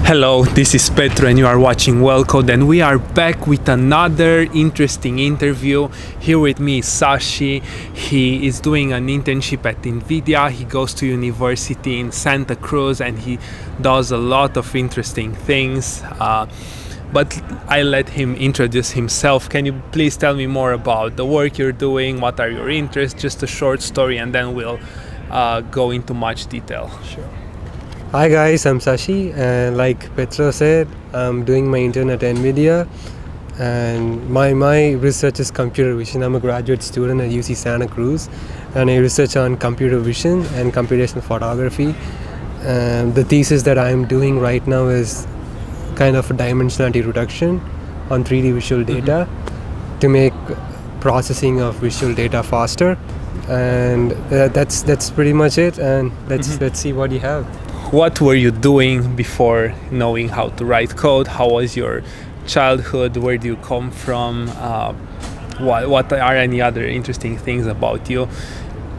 Hello, this is Petro and you are watching WellCode, and we are back with another interesting interview. Here with me is Sashi. He is doing an internship at Nvidia. He goes to university in Santa Cruz and he does a lot of interesting things. But I let him introduce himself. Can you please tell me more about the work you're doing? What are your interests? Just a short story and then we'll go into much detail. Sure. Hi guys, I'm Sashi, and like Petro said, I'm doing my intern at Nvidia, and my research is computer vision. I'm a graduate student at UC Santa Cruz, and I research on computer vision and computational photography. And the thesis that I'm doing right now is kind of a dimensionality reduction on 3D visual data to make processing of visual data faster. And that's pretty much it. And let's see what you have. What were you doing before knowing how to write code? How was your childhood? Where do you come from? What are any other interesting things about you?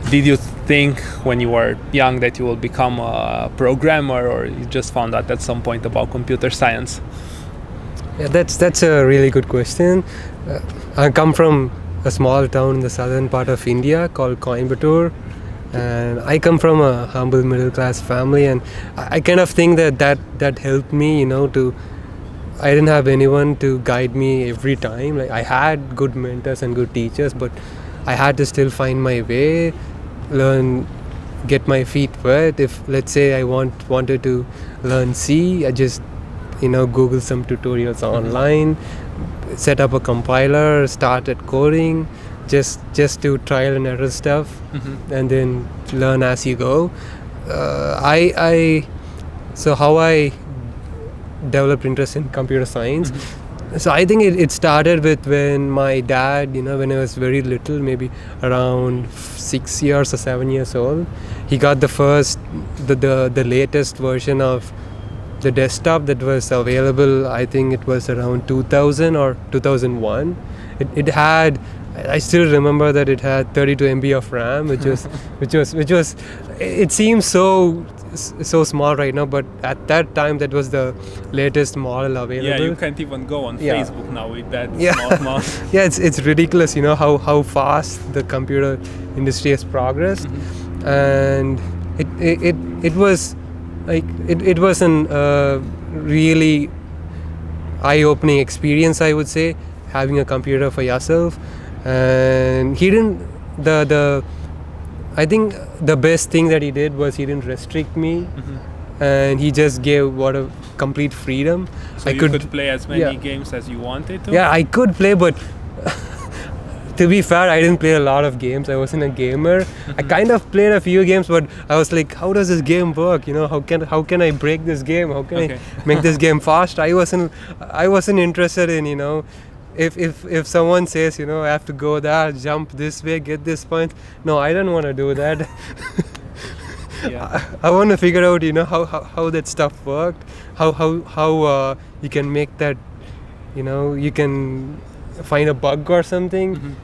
Did you think when you were young that you will become a programmer, or you just found out at some point about computer science? Yeah, that's a really good question. I come from a small town in the southern part of India called Coimbatore. And I come from a humble middle class family, and I kind of think that helped me, I didn't have anyone to guide me every time. Like, I had good mentors and good teachers, but I had to still find my way, learn, get my feet wet. If let's say I wanted to learn C, I just Google some tutorials online, set up a compiler, started coding. Just do trial and error stuff, and then learn as you go. So how I developed interest in computer science. So I think it started with when my dad, when I was very little, maybe around 6 years or 7 years old, he got the latest version of the desktop that was available. I think it was around 2000 or 2001. It had, I still remember that it had 32 MB of RAM, which was, it seems so small right now, but at that time that was the latest model available. Yeah, you can't even go on Facebook now with that small. Yeah, it's ridiculous, how fast the computer industry has progressed, and it was like it was an really eye-opening experience, I would say, having a computer for yourself. And he didn't, I think the best thing that he did was he didn't restrict me, and he just gave a complete freedom. So you could play as many games as you wanted to? Yeah, I could play, but to be fair, I didn't play a lot of games. I wasn't a gamer. I kind of played a few games, but I was like, how does this game work? How can I break this game? How can I make this game fast? I wasn't interested in, if someone says, I have to go there, jump this way, get this point. No, I don't want to do that. I want to figure out, how that stuff worked, how you can make that, you can find a bug or something,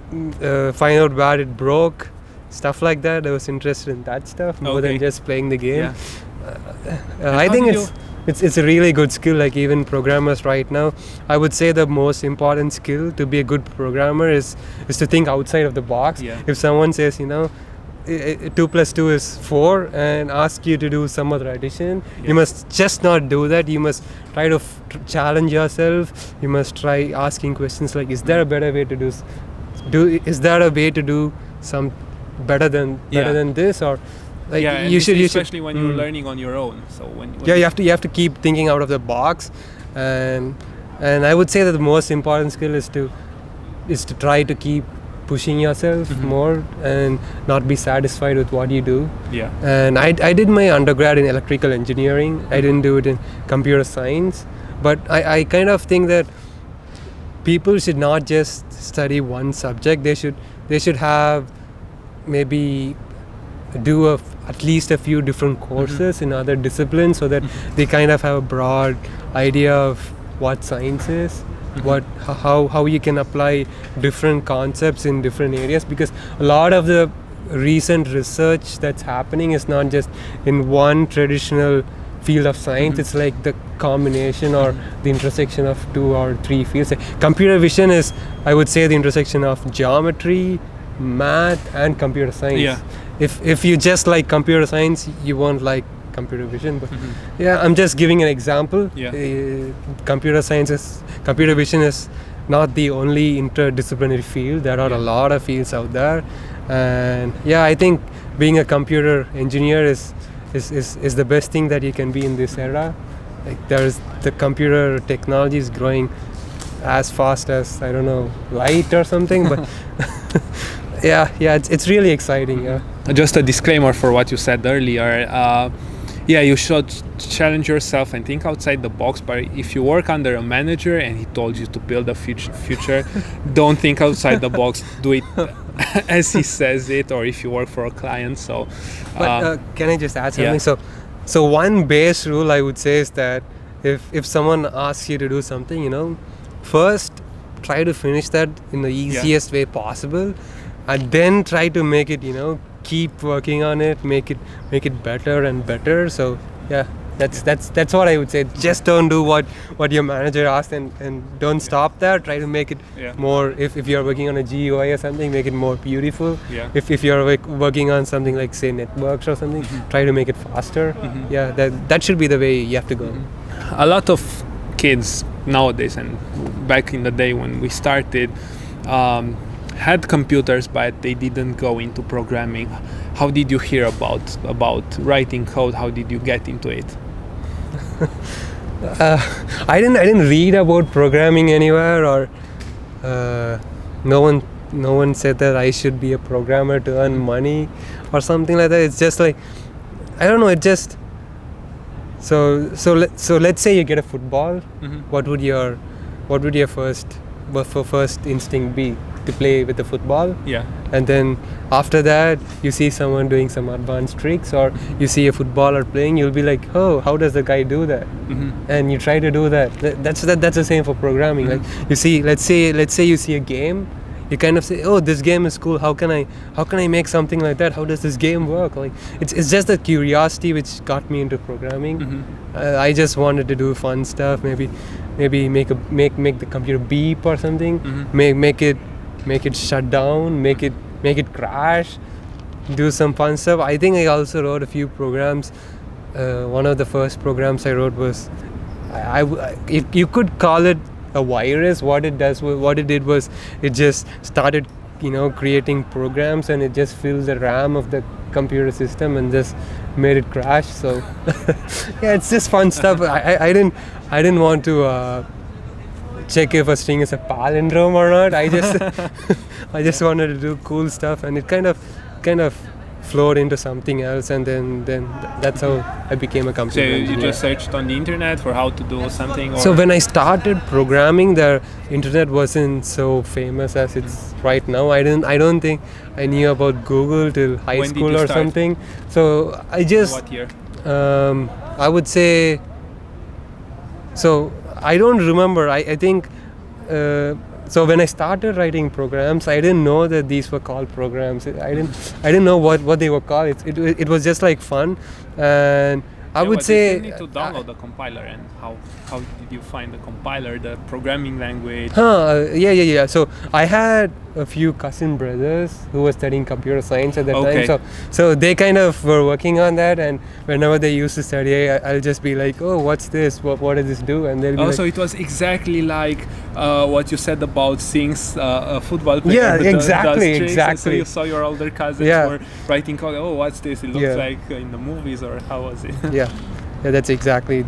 find out where it broke, stuff like that. I was interested in that stuff more than just playing the game. I think it's a really good skill. Like, even programmers right now, I would say the most important skill to be a good programmer is to think outside of the box. If someone says 2 plus 2 is 4 and ask you to do some other addition, you must just not do that. You must try to challenge yourself. You must try asking questions like, is there a better way to is there a way to do some better than this? Or like, you should especially when you're learning on your own. So when you have to keep thinking out of the box, and I would say that the most important skill is to try to keep pushing yourself more and not be satisfied with what you do. And I did my undergrad in electrical engineering. I didn't do it in computer science, but I kind of think that people should not just study one subject. They should have maybe do at least a few different courses in other disciplines, so that they kind of have a broad idea of what science is, how you can apply different concepts in different areas, because a lot of the recent research that's happening is not just in one traditional field of science. It's like the combination or the intersection of 2 or 3 fields. Computer vision is, I would say, the intersection of geometry, math, and computer science. Yeah. If you just like computer science, you won't like computer vision. But yeah, I'm just giving an example. Yeah. Computer vision is not the only interdisciplinary field. There are a lot of fields out there, and yeah, I think being a computer engineer is the best thing that you can be in this era. Like the computer technology is growing as fast as, I don't know, light or something, but yeah, it's really exciting. Yeah. Just a disclaimer for what you said earlier. Yeah, you should challenge yourself and think outside the box. But if you work under a manager and he told you to build a future, don't think outside the box. Do it as he says it, or if you work for a client. So, but can I just add something? Yeah. So one base rule I would say is that if someone asks you to do something, first try to finish that in the easiest way possible, and then try to make it, keep working on it, make it better and better. So yeah, that's what I would say. Just don't do what your manager asked, and don't stop there. Try to make it more. If you're working on a GUI or something, make it more beautiful. Yeah. If you're working on something like, say, networks or something, try to make it faster. Yeah, that should be the way you have to go. A lot of kids nowadays, and back in the day when we started, had computers, but they didn't go into programming. How did you hear about writing code? How did you get into it? I didn't read about programming anywhere, or no one said that I should be a programmer to earn money or something like that. It's just like, I don't know. It just so let's say you get a football. What would your first instinct be? To play with the football. Yeah. And then after that, you see someone doing some advanced tricks, or you see a footballer playing, you'll be like, oh, how does the guy do that? And you try to do that. That's the same for programming. Like, you see, let's say you see a game, you kind of say, oh, this game is cool. How can I make something like that? How does this game work? Like, it's just the curiosity which got me into programming. I just wanted to do fun stuff. Maybe make the computer beep or something. Make it shut down, make it crash, do some fun stuff. I think I also wrote a few programs. One of the first programs I wrote was, if you could call it a virus. What it did was it just started, creating programs, and it just fills the RAM of the computer system and just made it crash. So yeah, it's just fun stuff. I didn't want to check if a string is a palindrome or not. I just wanted to do cool stuff, and it kind of flowed into something else, and then that's how I became a computer engineer. So you just searched on the internet for how to do something? So when I started programming, the internet wasn't so famous as it's right now. I don't think I knew about Google till high school or something. So I just... What year? I would say... So I don't remember. I think... So when I started writing programs, I didn't know that these were called programs. I didn't know what they were called. It was just like fun, and I would say you need to download the compiler. And how did you find the compiler, the programming language? Yeah. So I had a few cousin brothers who were studying computer science at that time. So they kind of were working on that, and whenever they used to study, I'll just be like, oh, what's this? What does this do? And they'll be so it was exactly like what you said about seeing a football player. Yeah, exactly. So you saw your older cousins were writing code. Oh, what's this? It looks like in the movies, or how was it? Yeah, that's exactly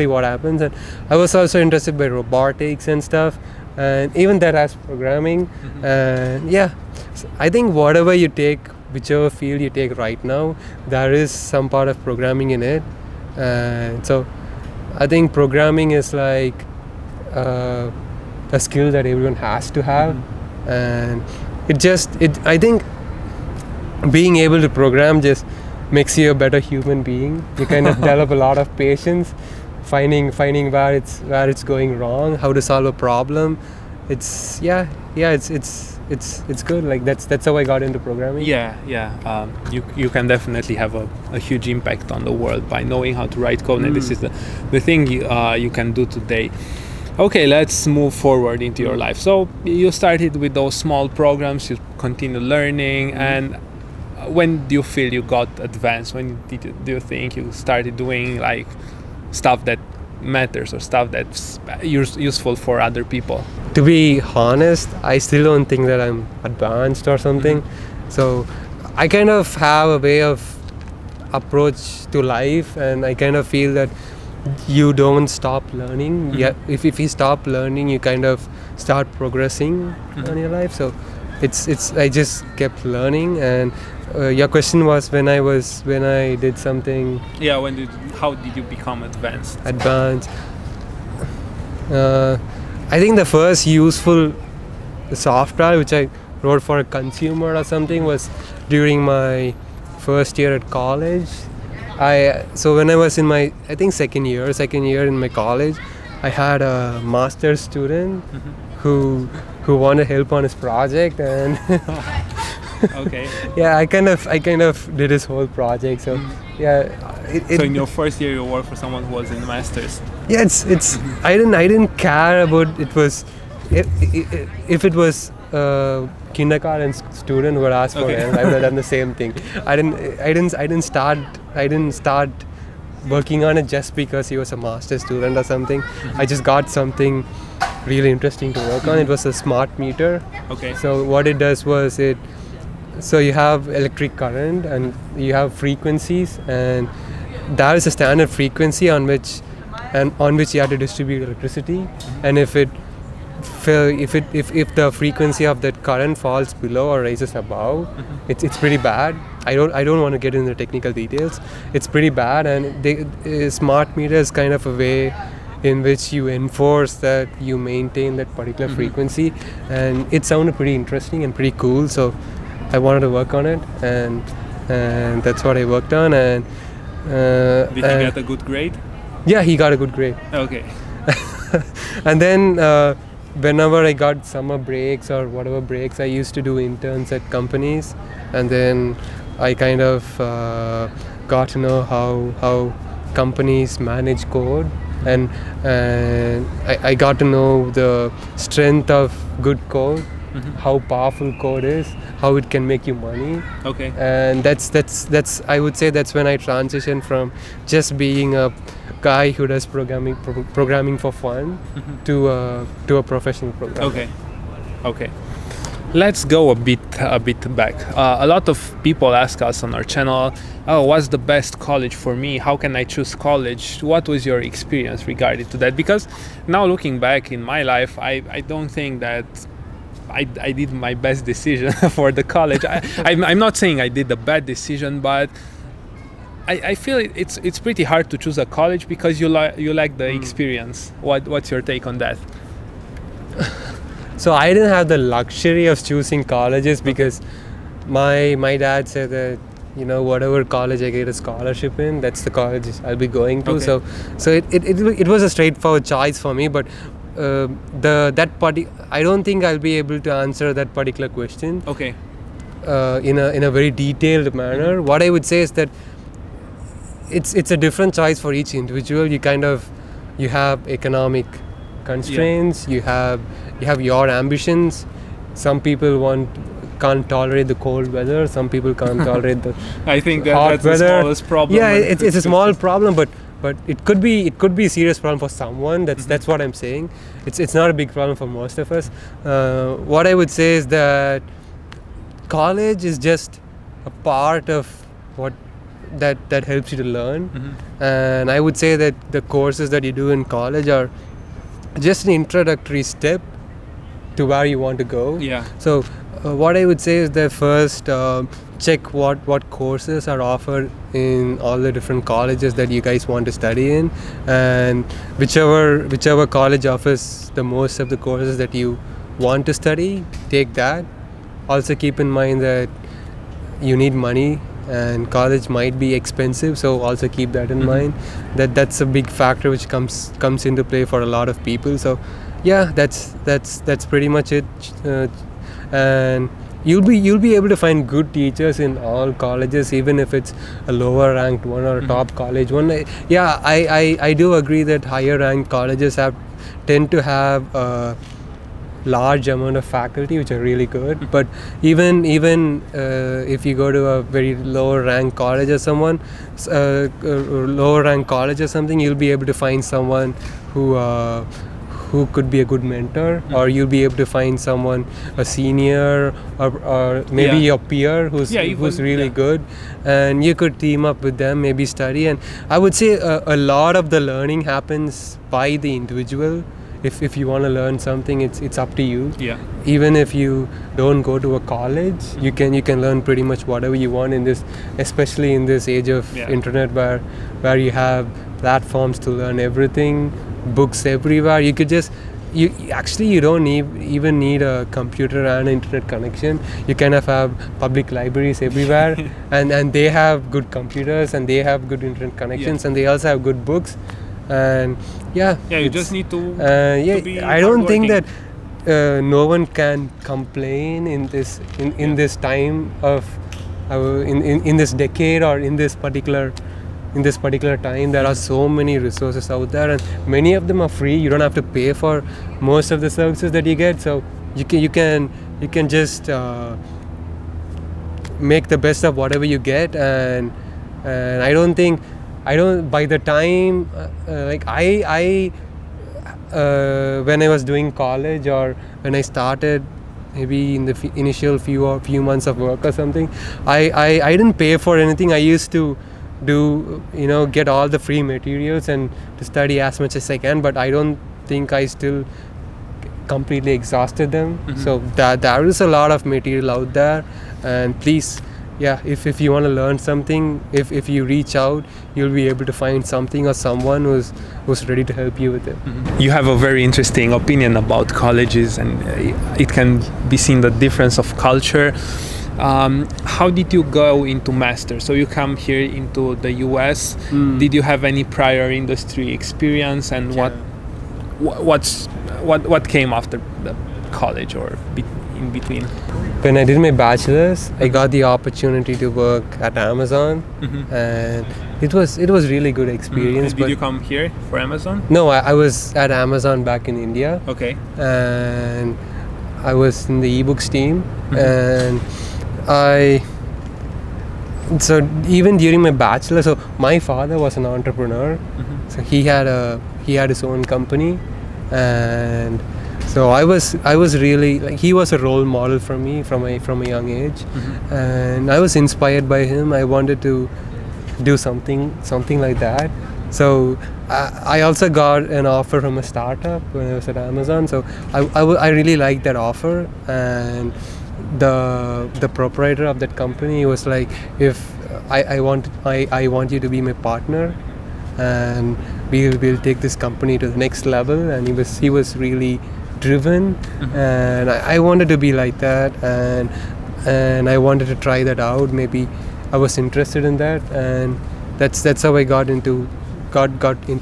what happens. And I was also interested by robotics and stuff, and even that has programming. And so I think whatever you take, whichever field you take right now, there is some part of programming in it. And so I think programming is like a skill that everyone has to have. And I think being able to program just makes you a better human being. You kind of develop a lot of patience, finding where it's going wrong, how to solve a problem. It's yeah, it's good. Like that's how I got into programming. Yeah. You can definitely have a huge impact on the world by knowing how to write code, and this is the thing you can do today. Okay, let's move forward into your life. So you started with those small programs, you continue learning, and when do you feel you got advanced? When do you think you started doing like stuff that matters or stuff that's useful for other people? To be honest, I still don't think that I'm advanced or something. So I kind of have a way of approach to life, and I kind of feel that you don't stop learning. Yeah, if you stop learning, you kind of start progressing on your life. So it's I just kept learning. And your question was when I did something. Yeah, how did you become advanced? I think the first useful software which I wrote for a consumer or something was during my first year at college. So when I was in my second year in my college, I had a master's student who wanted help on his project, and Okay. yeah, I kind of did his whole project. So yeah. So in your first year, you worked for someone who was in the masters. Yeah, it's I didn't care about it was if it was kindergarten student who would ask for help. I would have done the same thing. I didn't start working on it just because he was a master student or something. I just got something really interesting to work on. It was a smart meter. Okay. So what it does was so you have electric current and you have frequencies, and there is a standard frequency on which you have to distribute electricity. And if the frequency of that current falls below or rises above, it's pretty bad. I don't want to get into the technical details. It's pretty bad, and smart meter is kind of a way in which you enforce that you maintain that particular frequency, and it sounded pretty interesting and pretty cool. So I wanted to work on it, and that's what I worked on. And did you get a good grade? Yeah, he got a good grade. Okay. And then whenever I got summer breaks or whatever breaks, I used to do interns at companies, and then I kind of got to know how companies manage code, and I got to know the strength of good code, how powerful code is, how it can make you money. Okay. And that's I would say that's when I transitioned from just being a guy who does programming for fun to a professional programmer. Okay. Let's go a bit back. A lot of people ask us on our channel, "Oh, what's the best college for me? How can I choose college?" What was your experience regarding to that? Because now looking back in my life, I don't think that I did my best decision for the college. I'm not saying I did a bad decision, but I feel it's pretty hard to choose a college because you lack the experience. What's your take on that? So I didn't have the luxury of choosing colleges because my dad said that whatever college I get a scholarship in, that's the college I'll be going to. Okay. So it was a straightforward choice for me, but I don't think I'll be able to answer that particular question. Okay. In a very detailed manner. What I would say is that it's a different choice for each individual. You have economic constraints. You have your ambitions. Some people can't tolerate the cold weather. Some people can't tolerate the I think hot that's weather. the smallest problem. Yeah, it's a small problem, but it could be a serious problem for someone. That's what I'm saying. It's not a big problem for most of us. What I would say is that college is just a part of what that helps you to learn, and I would say that the courses that you do in college are just an introductory step to where you want to go. Yeah. So what I would say is that first check what courses are offered in all the different colleges that you guys want to study in, and whichever college offers the most of the courses that you want to study, take that. Also keep in mind that you need money and college might be expensive, so also keep that in mind. That's a big factor which comes into play for a lot of people. So yeah, that's pretty much it. And you'll be able to find good teachers in all colleges, even if it's a lower ranked one or a top college one. Yeah, I do agree that higher ranked colleges tend to have a large amount of faculty which are really good, but even if you go to a very lower ranked college or lower ranked college or something, you'll be able to find someone who could be a good mentor, or you'll be able to find someone, a senior, or maybe your peer who's really good, and you could team up with them, maybe study. And I would say a lot of the learning happens by the individual. If you want to learn something, it's up to you. Yeah. Even if you don't go to a college, you can learn pretty much whatever you want in this, especially in this age of internet, where you have platforms to learn everything, books everywhere. You don't even need a computer and internet connection. You kind of have public libraries everywhere, and they have good computers, and they have good internet connections, and they also have good books. And you just need to be I don't think that no one can complain in this time of in this decade, or in this particular time. There are so many resources out there, and many of them are free. You don't have to pay for most of the services that you get, so you can just make the best of whatever you get. And by the time when I was doing college, or when I started, maybe in the initial few months of work or something, I didn't pay for anything. I used to get all the free materials and to study as much as I can, but I don't think I still completely exhausted them. So there is a lot of material out there, and please, if you want to learn something, if you reach out, you'll be able to find something or someone who's ready to help you with it. You have a very interesting opinion about colleges, and it can be seen the difference of culture. How did you go into master? So you come here into the US. Did you have any prior industry experience, and what came after the college, or in between? When I did my bachelor's, I got the opportunity to work at Amazon, and it was really good experience. Did you come here for Amazon? No, I was at Amazon back in India. Okay. And I was in the ebooks team, and so even during my bachelor, so my father was an entrepreneur, so he had his own company, and so I was really he was a role model for me from a young age, and I was inspired by him. I wanted to do something like that. So I also got an offer from a startup when I was at Amazon. So I really liked that offer, and the proprietor of that company was like, if I want you to be my partner, and we'll take this company to the next level. And he was really driven, and I wanted to be like that, and I wanted to try that out. Maybe I was interested in that, and that's how I got into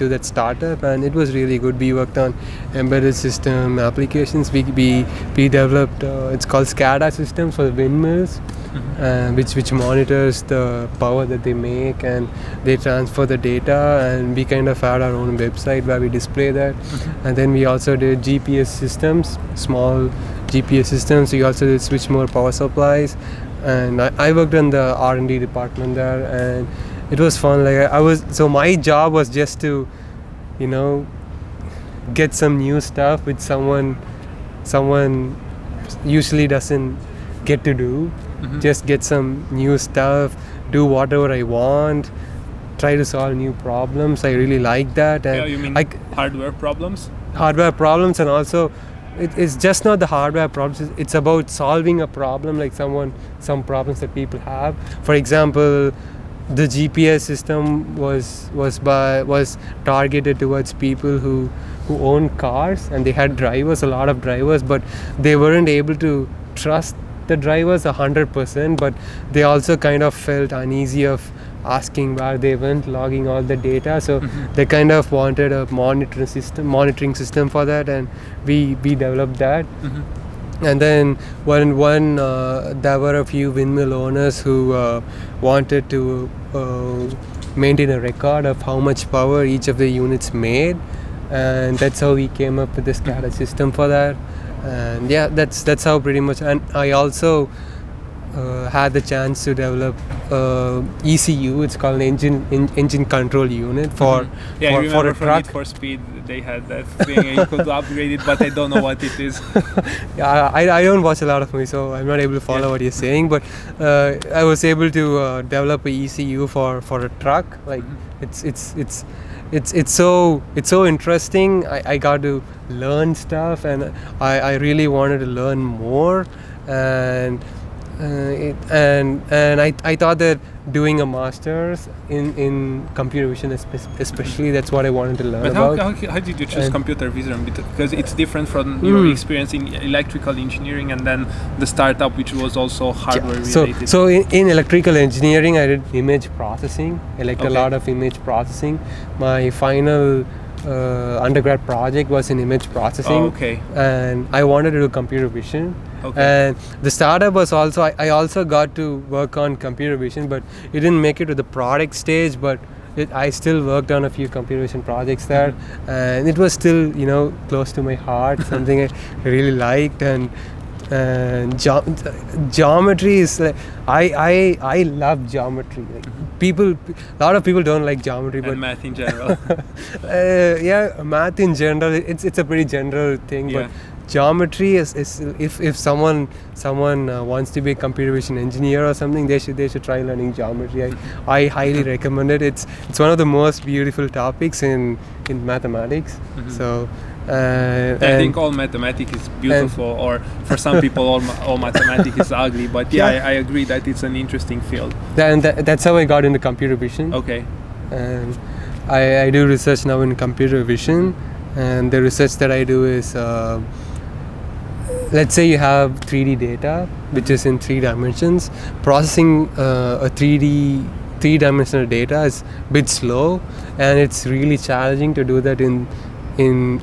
that startup, and it was really good. We worked on embedded system applications. We developed it's called SCADA systems for the windmills, which monitors the power that they make, and they transfer the data, and we kind of had our own website where we display that. And then we also did GPS systems, small GPS systems. We also did switch more power supplies, and I worked in the R&D department there, and it was fun. So my job was just to, get some new stuff which someone usually doesn't get to do. Just get some new stuff, do whatever I want, try to solve new problems. I really like that. And you mean hardware problems? Hardware problems, and also it's just not the hardware problems. It's about solving a problem, like some problems that people have. For example, the GPS system was targeted towards people who own cars, and they had a lot of drivers, but they weren't able to trust the drivers 100%, but they also kind of felt uneasy of asking where they went, logging all the data. So they kind of wanted a monitoring system for that, and we developed that. And then when there were a few windmill owners who wanted to maintain a record of how much power each of the units made, and that's how we came up with this SCADA system for that. And yeah, that's how pretty much. And I also had the chance to develop ECU. It's called engine control unit for for a truck. Need for Speed, they had that thing. You could upgrade it, but I don't know what it is. Yeah, I don't watch a lot of movies, so I'm not able to follow what you're saying. But I was able to develop a ECU for a truck. Like it's so interesting. I got to learn stuff, and I really wanted to learn more. And I thought that doing a master's in computer vision, especially, that's what I wanted to learn about. How did you choose computer vision? Because it's different from your experience in electrical engineering and then the startup, which was also hardware related. So in electrical engineering, I did image processing. I liked a lot of image processing. My final undergrad project was in image processing. And I wanted to do computer vision. And the startup was also, I also got to work on computer vision, but it didn't make it to the product stage. But I still worked on a few computer vision projects there, and it was still, close to my heart, something I really liked. And geometry is like, I love geometry. Like a lot of people don't like geometry, and but math in general. Math in general, it's a pretty general thing. But geometry is if someone wants to be a computer vision engineer or something, they should try learning geometry. I highly recommend it. It's one of the most beautiful topics in mathematics. So I think all mathematics is beautiful, or for some people all mathematics is ugly, but I agree that it's an interesting field. And that's how I got into computer vision. And I do research now in computer vision, and the research that I do is let's say you have 3D data which is in 3 dimensions. Processing a 3-dimensional data is a bit slow, and it's really challenging to do that in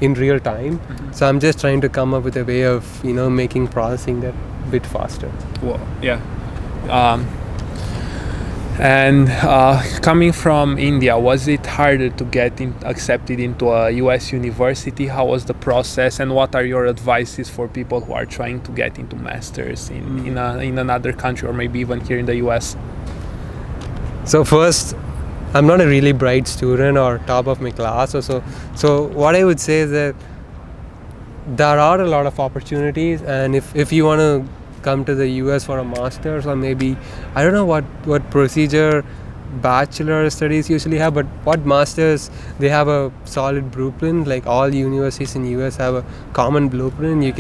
real time. So I'm just trying to come up with a way of making processing that a bit faster. And coming from India, was it harder to get accepted into a US university? How was the process, and what are your advices for people who are trying to get into masters in another country, or maybe even here in the US? So first, I'm not a really bright student or top of my class or so. So what I would say is that there are a lot of opportunities, and if you want to come to the US for a master's, or maybe I don't know what procedure bachelor studies usually have, but what masters, they have a solid blueprint. Like all universities in US have a common blueprint. You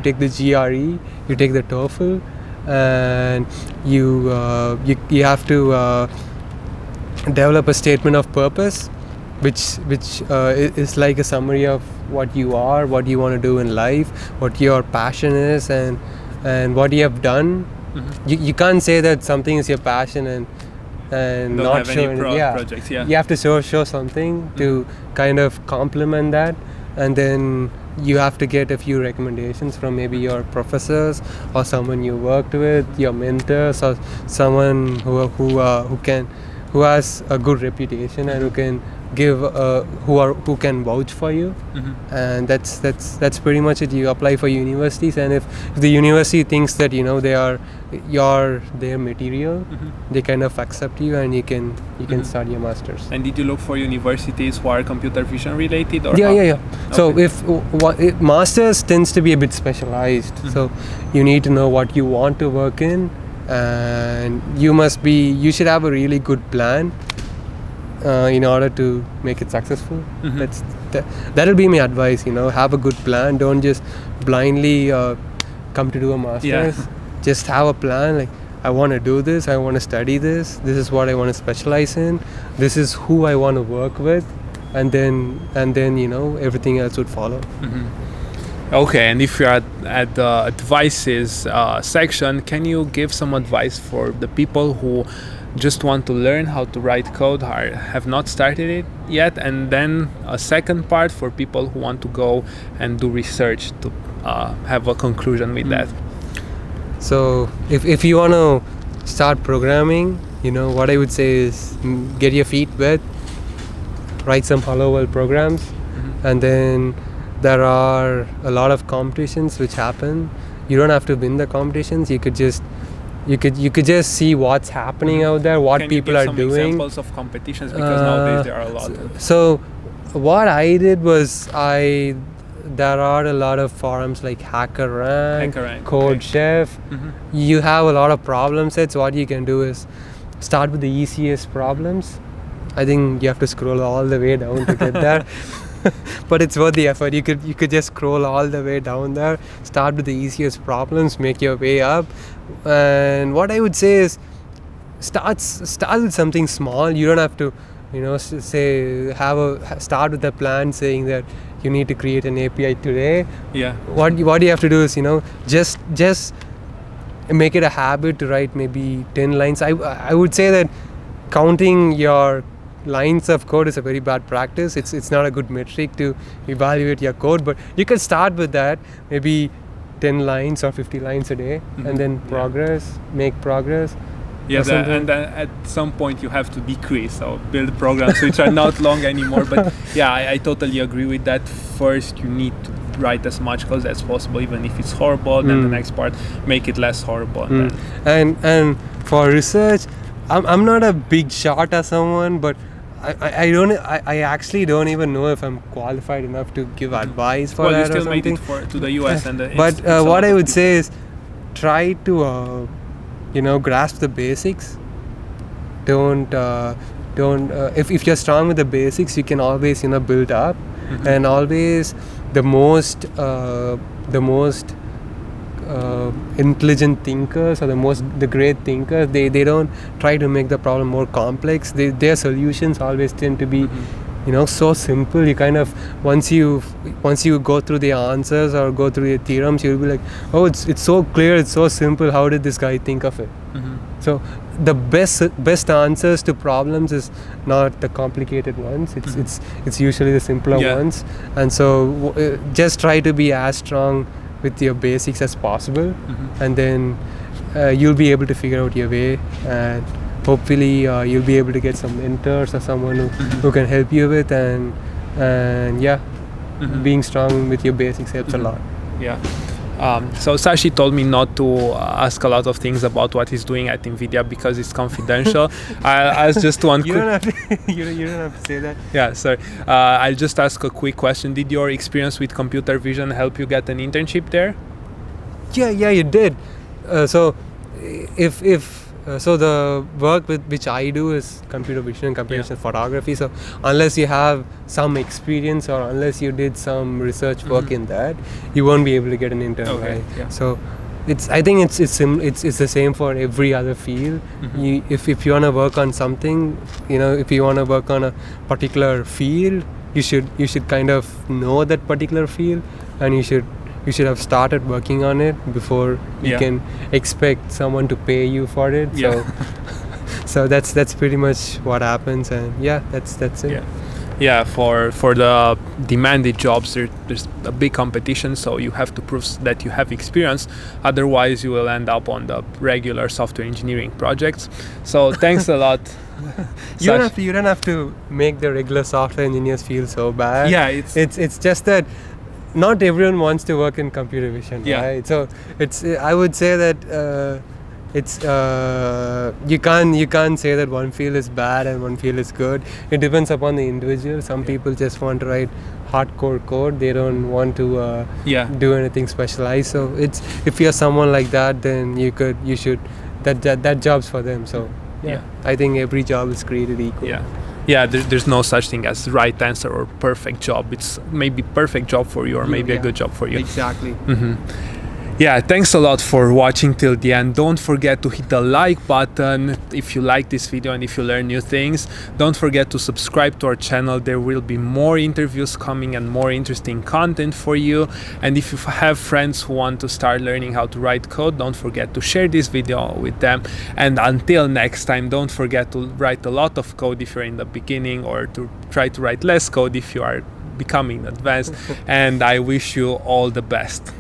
take the GRE, you take the TOEFL, and you have to develop a statement of purpose, which is like a summary of what you are, what you want to do in life, what your passion is, and what you have done. You can't say that something is your passion and don't not have show any projects. You have to show something to kind of complement that, and then you have to get a few recommendations from maybe your professors or someone you worked with, your mentors, or someone who has a good reputation and who can give who can vouch for you. And that's pretty much it. You apply for universities, and if the university thinks that you're their material, they kind of accept you, and you can start your masters. And did you look for universities who are computer vision related, or yeah. So if masters tends to be a bit specialized, so you need to know what you want to work in, and you should have a really good plan in order to make it successful. That'll be my advice. Have a good plan. Don't just blindly come to do a master's. Just have a plan. Like, I want to do this, I want to study this is what I want to specialize in, this is who I want to work with, and then everything else would follow. Okay, and if you're at the advices section, can you give some advice for the people who just want to learn how to write code, have not started it yet, and then a second part for people who want to go and do research to have a conclusion with that? So if you want to start programming, what I would say is get your feet wet, write some Hello World programs, and then there are a lot of competitions which happen. You don't have to win the competitions. You could just see what's happening out there, what people are doing. Can you give some examples of competitions, because nowadays there are a lot. So what I did was there are a lot of forums like HackerRank, Code Chef. You have a lot of problem sets. What you can do is start with the easiest problems. I think you have to scroll all the way down to get there. But it's worth the effort. You could just scroll all the way down there, start with the easiest problems, make your way up. And what I would say is start with something small. You don't have to start with a plan saying that you need to create an API today. What you have to do is just make it a habit to write maybe 10 lines. I would say that counting your lines of code is a very bad practice. It's not a good metric to evaluate your code, but you can start with that, maybe 10 lines or 50 lines a day, and then make progress. And then at some point you have to decrease or build programs which are not long anymore. But I totally agree with that. First, you need to write as much code as possible, even if it's horrible. Then the next part, make it less horrible. And for research, I'm not a big shot as someone, but I actually don't even know if I'm qualified enough to give advice for that or something. Well, you still made it to the US and but what I would say is try to grasp the basics. Don't if you're strong with the basics, you can always build up. And always the most intelligent thinkers or the great thinkers, they don't try to make the problem more complex. Their solutions always tend to be so simple. You kind of once you go through the answers or go through the theorems, you'll be like, oh, it's so clear, it's so simple, how did this guy think of it? So the best answers to problems is not the complicated ones. It's usually the simpler ones. And so just try to be as strong with your basics as possible, and then you'll be able to figure out your way, and hopefully you'll be able to get some mentors or someone who can help you with, and being strong with your basics helps a lot. So Sashi told me not to ask a lot of things about what he's doing at Nvidia because it's confidential. I'll just one. You don't have to say that. Yeah, sorry. I'll just ask a quick question. Did your experience with computer vision help you get an internship there? Yeah, it did. So the work with which I do is computer vision and computational photography. So unless you have some experience or unless you did some research work in that, you won't be able to get an intern. Right? So I think it's the same for every other field. If you want to work on something, if you want to work on a particular field, you should kind of know that particular field, and you should have started working on it before you can expect someone to pay you for it. So that's pretty much what happens, and that's it. For the demanded jobs, there's a big competition, so you have to prove that you have experience. Otherwise, you will end up on the regular software engineering projects. So thanks a lot. You don't have to make the regular software engineers feel so bad. It's just that not everyone wants to work in computer vision, right? So I would say that you can't say that one field is bad and one field is good. It depends upon the individual. Some people just want to write hardcore code. They don't want to do anything specialized. So if you're someone like that, then you should that job's for them. So I think every job is created equal. There's no such thing as right answer or perfect job. It's maybe perfect job for you or maybe a good job for you. Exactly. Yeah, thanks a lot for watching till the end. Don't forget to hit the like button if you like this video and if you learn new things. Don't forget to subscribe to our channel. There will be more interviews coming and more interesting content for you. And if you have friends who want to start learning how to write code, don't forget to share this video with them. And until next time, don't forget to write a lot of code if you're in the beginning, or to try to write less code if you are becoming advanced. And I wish you all the best.